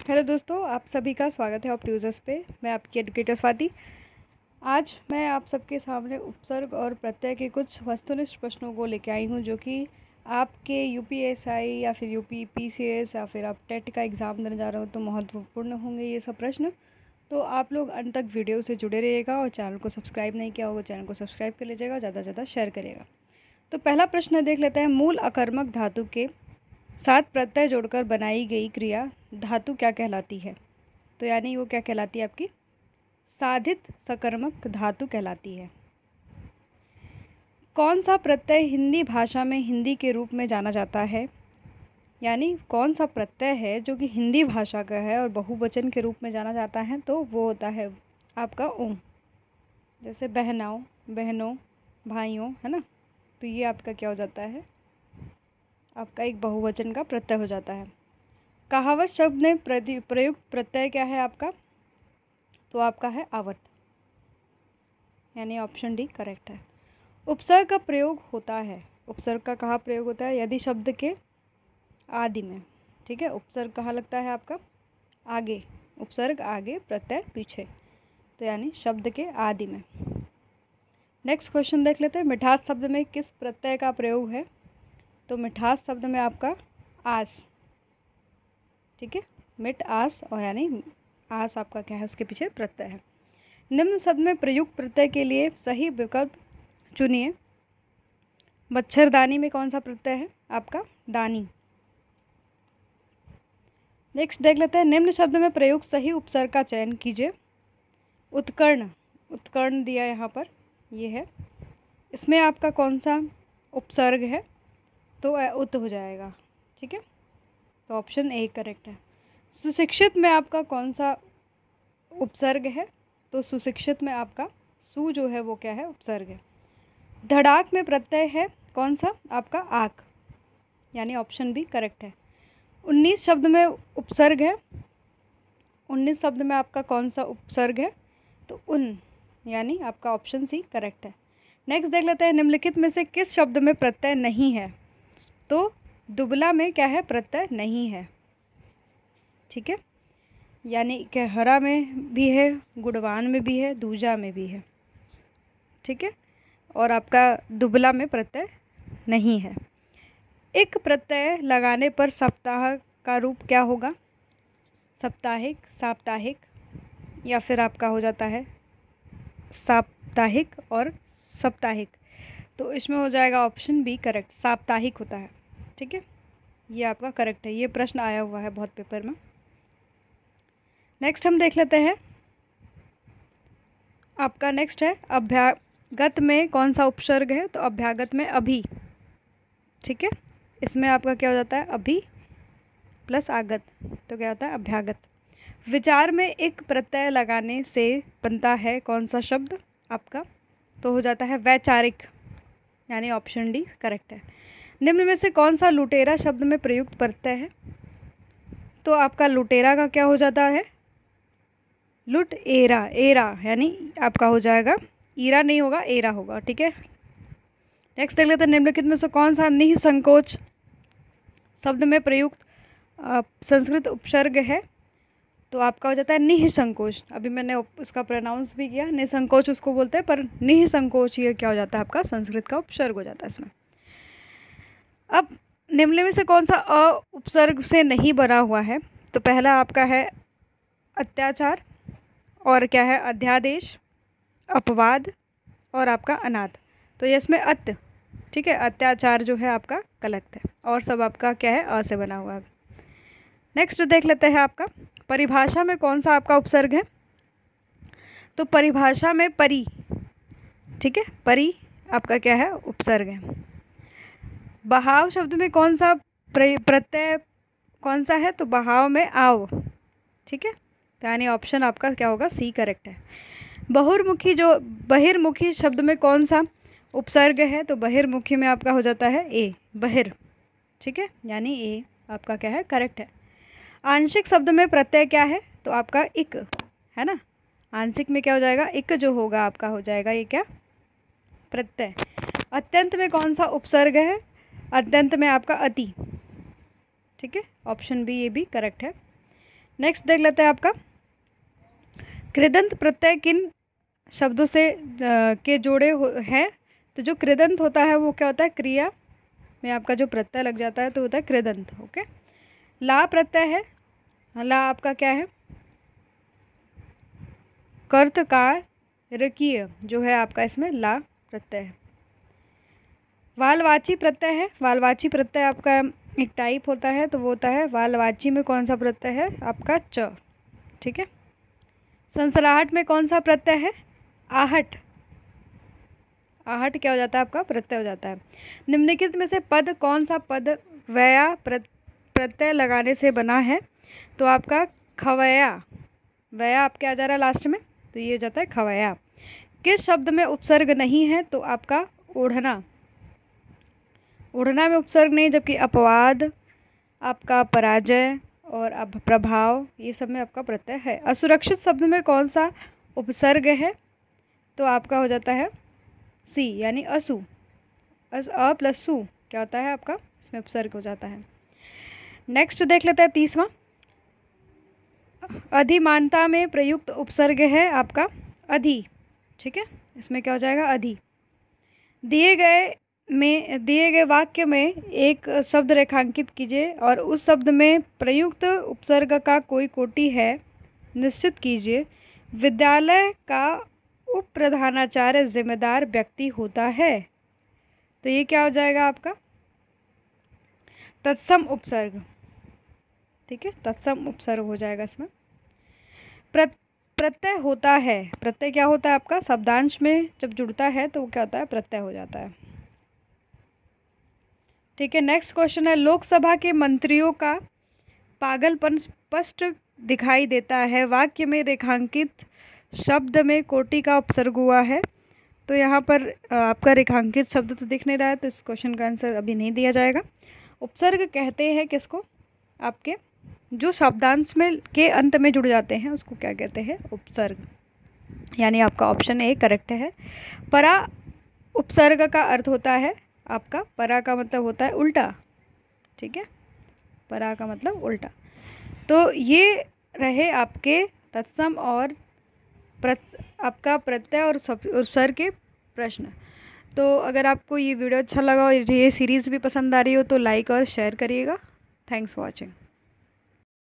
Hello दोस्तों, आप सभी का स्वागत है ऑप्ट्यूजर्स पे। मैं आपकी एडुकेटर स्वाति। आज मैं आप सबके सामने उपसर्ग और प्रत्यय के कुछ वस्तुनिष्ठ प्रश्नों को लेकर आई हूँ, जो कि आपके यूपीएसआई या फिर यूपी पीसीएस या फिर आप टेट का एग्ज़ाम देने जा रहे हो तो महत्वपूर्ण होंगे ये सब प्रश्न। तो आप लोग अंत तक वीडियो से जुड़े रहिएगा और चैनल को सब्सक्राइब नहीं किया होगा चैनल को सब्सक्राइब कर लीजिएगा, ज़्यादा से ज़्यादा शेयर करिएगा। तो पहला प्रश्न देख लेते हैं। मूल अकर्मक धातु के साथ प्रत्यय जोड़कर बनाई गई क्रिया धातु क्या कहलाती है? तो यानी वो क्या कहलाती है? आपकी साधित सकर्मक धातु कहलाती है। कौन सा प्रत्यय हिंदी भाषा में हिंदी के रूप में जाना जाता है? यानी कौन सा प्रत्यय है जो कि हिंदी भाषा का है और बहुवचन के रूप में जाना जाता है? तो वो होता है आपका ओम। जैसे बहनाओं, बहनों, भाइयों, है ना। तो ये आपका क्या हो जाता है? आपका एक बहुवचन का प्रत्यय हो जाता है। कहावत शब्द में प्रयुक्त प्रत्यय क्या है आपका? तो आपका है आवर्त, यानी ऑप्शन डी करेक्ट है। उपसर्ग का प्रयोग होता है। उपसर्ग का कहाँ प्रयोग होता है? यदि शब्द के आदि में। ठीक है, उपसर्ग कहाँ लगता है आपका? आगे। उपसर्ग आगे, प्रत्यय पीछे, तो यानी शब्द के आदि में। नेक्स्ट क्वेश्चन देख लेते हैं। मिठास शब्द में किस प्रत्यय का प्रयोग है? तो मिठास शब्द में आपका आस। ठीक है, मिट आस, और यानी आस आपका क्या है? उसके पीछे प्रत्यय है। निम्न शब्द में प्रयुक्त प्रत्यय के लिए सही विकल्प चुनिए। मच्छरदानी में कौन सा प्रत्यय है? आपका दानी। नेक्स्ट देख लेते हैं। निम्न शब्द में प्रयुक्त सही उपसर्ग का चयन कीजिए। उत्कर्ण, उत्कर्ण दिया यहाँ पर, ये है। इसमें आपका कौन सा उपसर्ग है? तो उत हो जाएगा। ठीक है, तो ऑप्शन ए करेक्ट है। सुशिक्षित में आपका कौन सा उपसर्ग है? तो सुशिक्षित में आपका सु जो है वो क्या है? उपसर्ग है। धड़ाक में प्रत्यय है कौन सा? आपका आक, यानी ऑप्शन बी करेक्ट है। 19 शब्द में उपसर्ग है। 19 शब्द में आपका कौन सा उपसर्ग है? तो उन, यानी आपका ऑप्शन सी करेक्ट है। नेक्स्ट देख लेते हैं। निम्नलिखित में से किस शब्द में प्रत्यय नहीं है? तो दुबला में क्या है? प्रत्यय नहीं है। ठीक है, यानी कि हरा में भी है, गुणवान में भी है, दूजा में भी है। ठीक है, और आपका दुबला में प्रत्यय नहीं है। एक प्रत्यय लगाने पर सप्ताह का रूप क्या होगा? साप्ताहिक, साप्ताहिक, या फिर आपका हो जाता है साप्ताहिक और साप्ताहिक। तो इसमें हो जाएगा ऑप्शन बी करेक्ट, साप्ताहिक होता है। ठीक है, ये आपका करेक्ट है। ये प्रश्न आया हुआ है बहुत पेपर में। नेक्स्ट हम देख लेते हैं। आपका नेक्स्ट है अभ्यागत में कौन सा उपसर्ग है? तो अभ्यागत में अभी। ठीक है, इसमें आपका क्या हो जाता है? अभी प्लस आगत, तो क्या होता है? अभ्यागत। विचार में एक प्रत्यय लगाने से बनता है कौन सा शब्द आपका? तो हो जाता है वैचारिक, यानी ऑप्शन डी करेक्ट है। निम्न में से कौन सा लुटेरा शब्द में प्रयुक्त प्रत्यय है? तो आपका लुटेरा का क्या हो जाता है? लुट एरा, एरा, यानी आपका हो जाएगा ईरा नहीं होगा, एरा होगा। ठीक है, नेक्स्ट देख लेते हैं। निम्नलिखित में से कौन सा निःसंकोच शब्द में प्रयुक्त संस्कृत उपसर्ग है? तो आपका हो जाता है निःसंकोच। अभी मैंने उसका प्रोनाउंस भी किया, निःसंकोच उसको बोलते हैं, पर निःसंकोच ये क्या हो जाता है? आपका संस्कृत का उपसर्ग हो जाता है इसमें। अब निम्न में से कौन सा अ उपसर्ग से नहीं बना हुआ है? तो पहला आपका है अत्याचार, और क्या है? अध्यादेश, अपवाद, और आपका अनाथ। तो ये इसमें अत। ठीक है, अत्याचार जो है आपका गलत है, और सब आपका क्या है? अ से बना हुआ है। नेक्स्ट देख लेते हैं। आपका परिभाषा में कौन सा आपका उपसर्ग है? तो परिभाषा में परि। ठीक है, परि आपका क्या है? उपसर्ग है। बहाव शब्द में कौन सा प्रत्यय कौन सा है? तो बहाव में आव। ठीक है, यानी ऑप्शन आपका क्या होगा? सी करेक्ट है। बहुर्मुखी जो बहिर्मुखी शब्द में कौन सा उपसर्ग है? तो बहिर्मुखी में आपका हो जाता है ए, बहिर। ठीक है, यानी ए आपका क्या है? करेक्ट है। आंशिक शब्द में प्रत्यय क्या है? तो आपका इक, है ना। आंशिक में क्या हो जाएगा? इक जो होगा आपका हो जाएगा ये क्या? प्रत्यय। अत्यंत में कौन सा उपसर्ग है? अत्यंत में आपका अति। ठीक है, ऑप्शन बी ये भी करेक्ट है। नेक्स्ट देख लेते हैं आपका कृदंत प्रत्यय किन शब्दों से के जोड़े हैं। तो जो कृदंत होता है वो क्या होता है, क्रिया में आपका जो प्रत्यय लग जाता है तो होता है कृदंत। ओके, ला प्रत्यय है, ला आपका क्या है, कर्तकारकीय जो है आपका, इसमें ला प्रत्यय है। वालवाची प्रत्यय है, वालवाची प्रत्यय आपका एक टाइप होता है, तो वो होता है वालवाची में कौन सा प्रत्यय है आपका, च। ठीक है। संसलाहट में कौन सा प्रत्यय है, आहट। आहट क्या हो जाता है आपका, प्रत्यय हो जाता है। निम्नलिखित में से पद कौन सा पद वया प्रत्यय लगाने से बना है, तो आपका खवया, वया आपके आ जा रहा है लास्ट में, तो ये हो जाता है खवया। किस शब्द में उपसर्ग नहीं है, तो आपका ओढ़ना, ओढ़ना में उपसर्ग नहीं, जबकि अपवाद, आपका पराजय और अब प्रभाव, ये सब में आपका प्रत्यय है। असुरक्षित शब्द में कौन सा उपसर्ग है, तो आपका हो जाता है सी, यानी असु। अ प्लस सु क्या होता है आपका, इसमें उपसर्ग हो जाता है। नेक्स्ट देख लेते हैं 30वां। अधिमानता में प्रयुक्त उपसर्ग है आपका अधि। ठीक है, इसमें क्या हो जाएगा, अधि। दिए गए वाक्य में एक शब्द रेखांकित कीजिए और उस शब्द में प्रयुक्त उपसर्ग का कोई कोटि है निश्चित कीजिए। विद्यालय का उप प्रधानाचार्य जिम्मेदार व्यक्ति होता है, तो ये क्या हो जाएगा आपका, तत्सम उपसर्ग। ठीक है, तत्सम उपसर्ग हो जाएगा इसमें। प्रत्यय होता है, प्रत्यय क्या होता है आपका, शब्दांश में जब जुड़ता है तो वो क्या होता है, प्रत्यय हो जाता है। ठीक है, नेक्स्ट क्वेश्चन है, लोकसभा के मंत्रियों का पागलपन स्पष्ट दिखाई देता है, वाक्य में रेखांकित शब्द में कोटि का उपसर्ग हुआ है। तो यहाँ पर आपका रेखांकित शब्द तो दिख नहीं रहा है, तो इस क्वेश्चन का आंसर अभी नहीं दिया जाएगा। उपसर्ग कहते हैं किसको, आपके जो शब्दांश में के अंत में जुड़ जाते हैं उसको क्या कहते हैं, उपसर्ग। यानी आपका ऑप्शन ए करेक्ट है। परा उपसर्ग का अर्थ होता है आपका, परा का मतलब होता है उल्टा। ठीक है, परा का मतलब उल्टा। तो ये रहे आपके तत्सम और आपका प्रत्यय और उपसर्ग के प्रश्न। तो अगर आपको ये वीडियो अच्छा लगा और ये सीरीज़ भी पसंद आ रही हो तो लाइक और शेयर करिएगा। Thanks for watching.